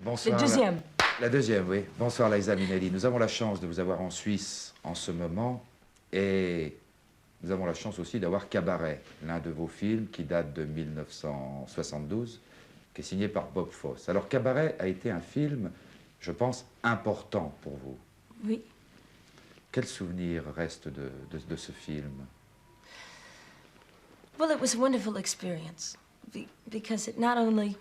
Bonsoir. Le deuxième. La deuxième, oui. Bonsoir, LIZA MINELLI. Nous avons la chance de vous avoir en Suisse en ce moment et nous avons la chance aussi d'avoir Cabaret, l'un de vos films qui date de 1972, qui est signé par Bob Fosse. Alors, Cabaret a été un film, je pense, important pour vous. Oui. Quel souvenir reste de ce film? Well, it was a wonderful experience because it not only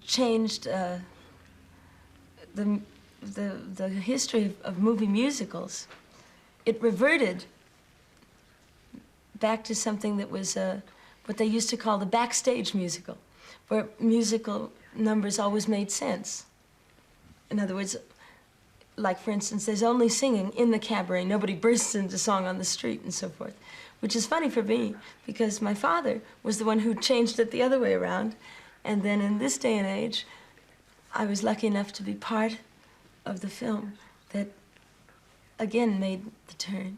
changed the history of movie musicals. It reverted back to something that was what they used to call the backstage musical, where musical numbers always made sense. In other words, like, for instance, there's only singing in the cabaret. Nobody bursts into song on the street and so forth, which is funny for me because my father was the one who changed it the other way around. And then in this day and age, I was lucky enough to be part of the film that, again, made the turn.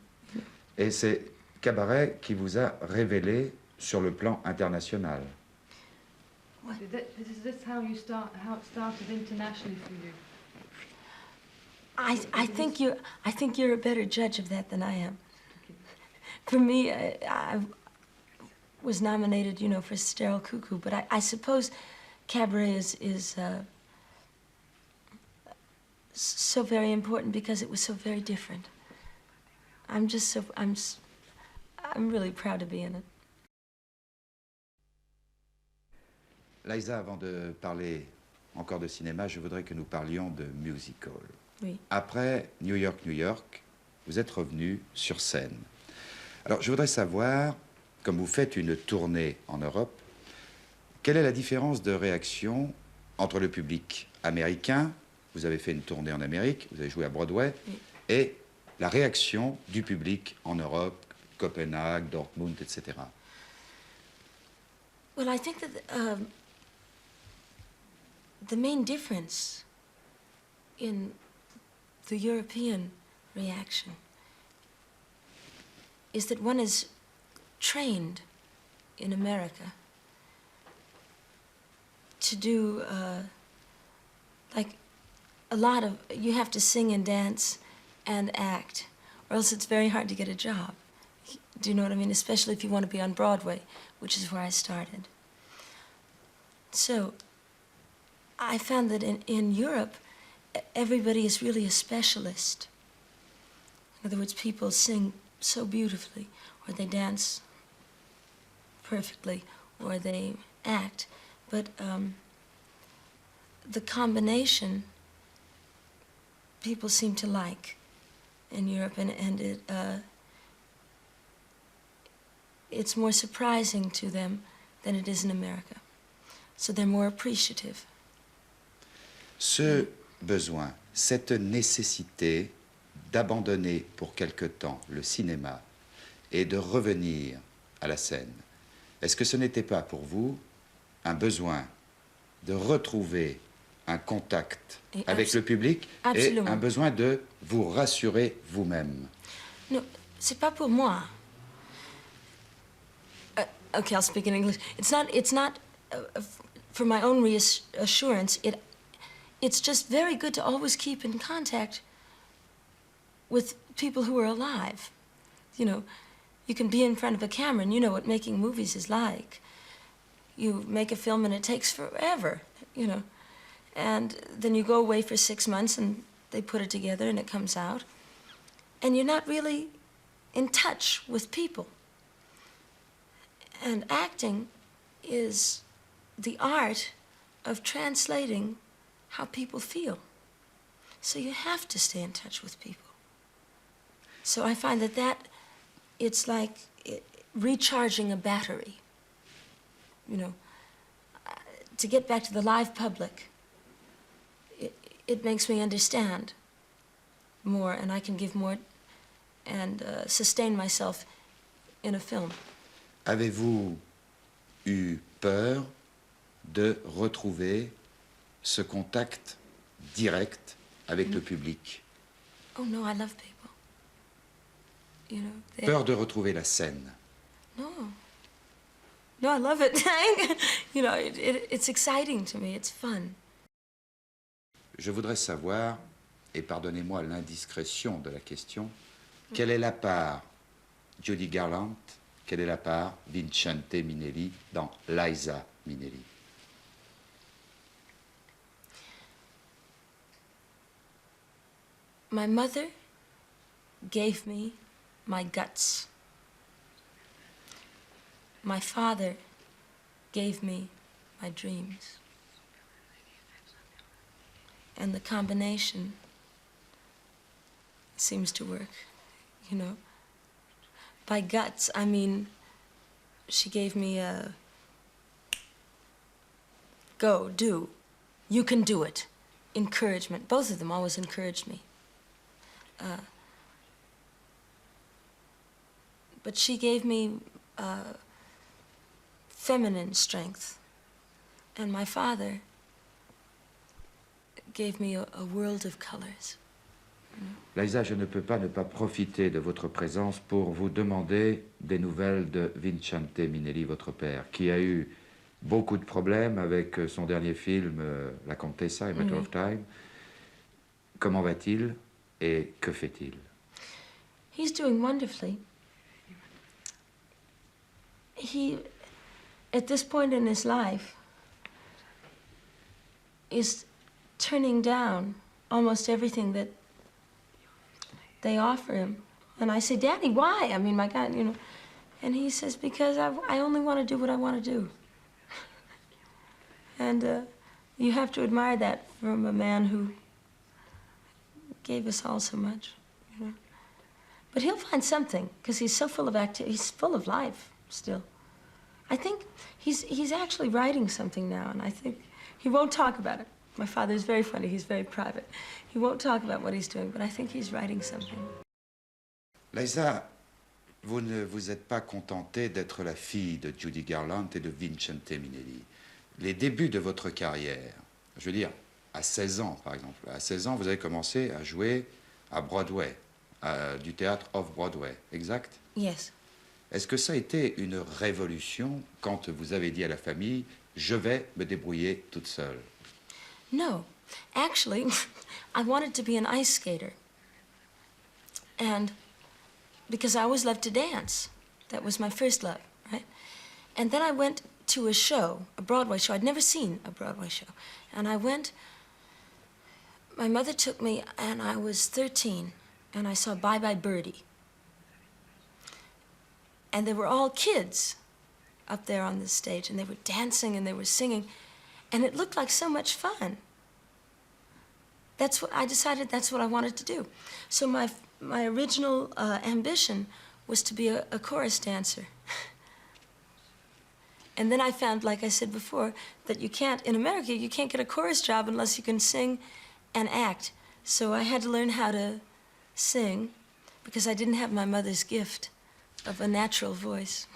Et c'est Cabaret qui vous a révélé sur le plan international. What? Is this how it started internationally for you? I think you're a better judge of that than I am. For me, I was nominated, you know, for Sterile Cuckoo, but I suppose Cabaret is so very important because it was so very different. I'm really proud to be in it. LIZA, avant de parler encore de cinéma, je voudrais que nous parlions de musical. Oui. Après New York, New York, vous êtes revenu sur scène. Alors, je voudrais savoir, comme vous faites une tournée en Europe, quelle est la différence de réaction entre le public américain, vous avez fait une tournée en Amérique, vous avez joué à Broadway, oui, et la réaction du public en Europe, Copenhague, Dortmund, etc. Well, I think that the main difference in the European reaction is that one is trained in America to do like a lot of, you have to sing and dance and act, or else it's very hard to get a job. Do you know what I mean? Especially if you want to be on Broadway, which is where I started. So I found that in Europe, everybody is really a specialist. In other words, people sing so beautifully, or they dance perfectly, or they act. But the combination people seem to like in Europe, and it's more surprising to them than it is in America. So they're more appreciative. Ce besoin, cette nécessité d'abandonner pour quelque temps le cinéma et de revenir à la scène, est-ce que ce n'était pas pour vous un besoin de retrouver un contact avec le public et un besoin de vous rassurer vous-même? Non, c'est pas pour moi. Okay, I'll speak in English. It's not for my own reassurance. It's just very good to always keep in contact with people who are alive. You know, you can be in front of a camera and you know what making movies is like. You make a film and it takes forever, you know. And then you go away for 6 months and they put it together and it comes out. And you're not really in touch with people. And acting is the art of translating how people feel. So you have to stay in touch with people. So I find that it's like recharging a battery. You know, to get back to the live public, it makes me understand more, and I can give more and sustain myself in a film. Avez-vous eu peur de retrouver ce contact direct avec le public? Oh no, I love people. You know, Peur de retrouver la scène? No. No, I love it. You know, it's exciting to me. It's fun. Je voudrais savoir, et pardonnez-moi l'indiscrétion de la question, quelle est la part Judy Garland, quelle est la part Vincente Minelli dans LIZA Minnelli? My mother gave me my guts. My father gave me my dreams. And the combination seems to work, you know. By guts, I mean, she gave me a go, do, you can do it, encouragement. Both of them always encouraged me. But she gave me feminine strength. And my father gave me a world of colors. LIZA, je ne peux pas ne pas profiter de votre présence pour vous demander des nouvelles de Vincente Minelli, votre père, qui a eu beaucoup de problèmes avec son dernier film, La Contessa, A Matter of Time. Comment va-t-il et que fait-il? He's doing wonderfully. He, at this point in his life, is turning down almost everything that they offer him. And I say, Daddy, why? I mean, my God, you know. And he says, because I only want to do what I want to do. And you have to admire that from a man who gave us all so much, you know. But he'll find something, because he's so full of activity. He's full of life still. I think he's actually writing something now, and I think he won't talk about it. My father's very funny. He's very private. He won't talk about what he's doing, but I think he's writing something. LIZA, vous ne vous êtes pas contentée d'être la fille de Judy Garland et de Vincente Minelli. Les débuts de votre carrière, je veux dire, à 16 ans, par exemple. À 16 ans, vous avez commencé à jouer à Broadway, du théâtre off-Broadway, exact? Yes. Est-ce que ça a été une révolution quand vous avez dit à la famille « je vais me débrouiller toute seule » No. Actually, I wanted to be an ice skater. And because I always loved to dance. That was my first love, right? And then I went to a show, a Broadway show. I'd never seen a Broadway show. And I went, my mother took me, and I was 13, and I saw Bye Bye Birdie. And they were all kids up there on the stage, and they were dancing and they were singing, and it looked like so much fun. That's what I decided. That's what I wanted to do. So my original ambition was to be a chorus dancer. And then I found, like I said before, that you can't, in America, you can't get a chorus job unless you can sing and act. So I had to learn how to sing because I didn't have my mother's gift of a natural voice.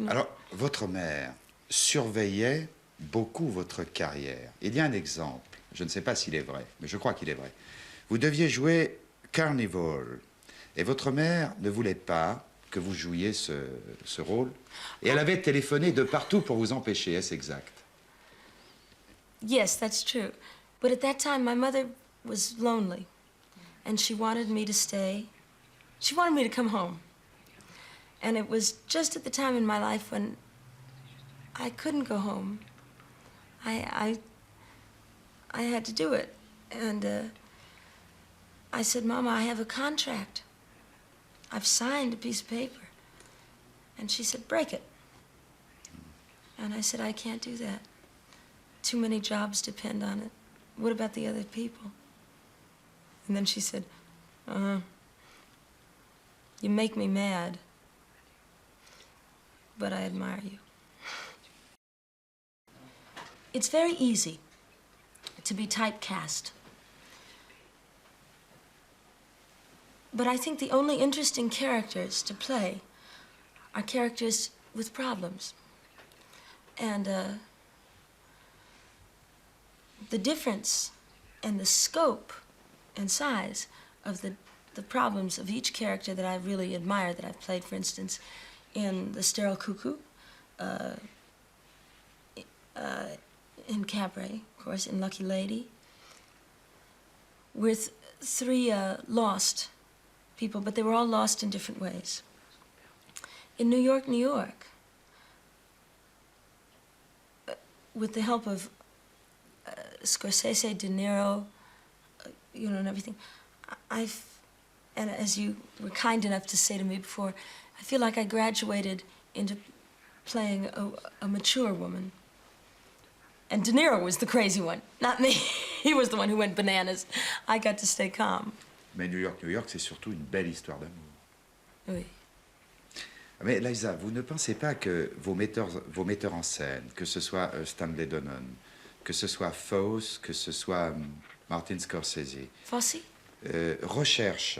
Alors, votre mère surveillait beaucoup votre carrière. Il y a un exemple, je ne sais pas s'il est vrai, mais je crois qu'il est vrai. Vous deviez jouer Carnival, et votre mère ne voulait pas que vous jouiez ce rôle, et elle avait téléphoné de partout pour vous empêcher, est-ce exact? Yes, that's true. But at that time, my mother was lonely, and she wanted me to stay. She wanted me to come home. And it was just at the time in my life when I couldn't go home. I had to do it. And I said, Mama, I have a contract. I've signed a piece of paper. And she said, break it. And I said, I can't do that. Too many jobs depend on it. What about the other people? And then she said, you make me mad, but I admire you. It's very easy to be typecast. But I think the only interesting characters to play are characters with problems. And the difference and the scope and size of the problems of each character that I really admire, that I've played, for instance, in The Sterile Cuckoo, in Cabaret, of course, in Lucky Lady, with three lost people, but they were all lost in different ways. In New York, New York, with the help of Scorsese, De Niro, and everything, and as you were kind enough to say to me before, I feel like I graduated into playing a mature woman. And De Niro was the crazy one, not me. He was the one who went bananas. I got to stay calm. Mais New York, New York, c'est surtout une belle histoire d'amour. Oui. Mais Liza, vous ne pensez pas que vos metteurs en scène, que ce soit Stanley Donen, que ce soit Fosse, que ce soit Martin Scorsese, Fosse? Recherchent,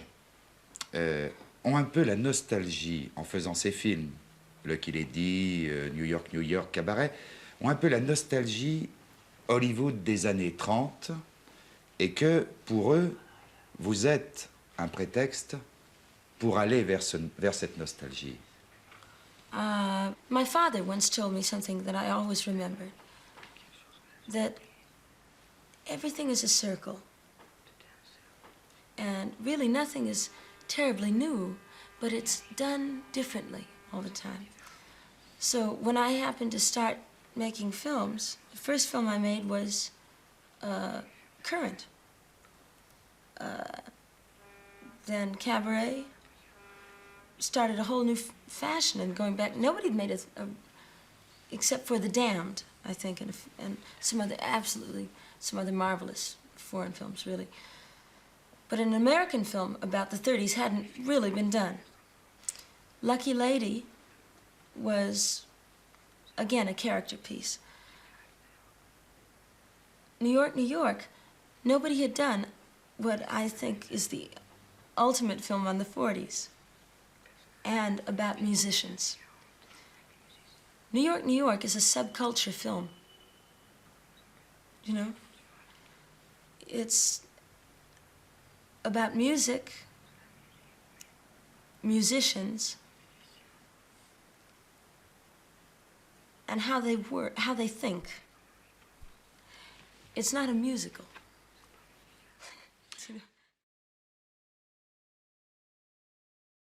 ont un peu la nostalgie en faisant ces films, Lucky Lady, New York, New York, Cabaret, ont un peu la nostalgie Hollywood des années 30, et que pour eux, vous êtes un prétexte pour aller vers cette nostalgie. My father once told me something that I always remembered, that everything is a circle, and really nothing is terribly new, but it's done differently all the time. So when I happened to start making films, the first film I made was Current. Then Cabaret started a whole new fashion and going back. Nobody made except for The Damned, I think, and some other marvelous foreign films, really. But an American film about the 30s hadn't really been done. Lucky Lady was, again, a character piece. New York, New York, nobody had done what I think is the ultimate film on the 40s and about musicians. New York, New York is a subculture film. You know? It's about music, musicians, and how they work, how they think. It's not a musical.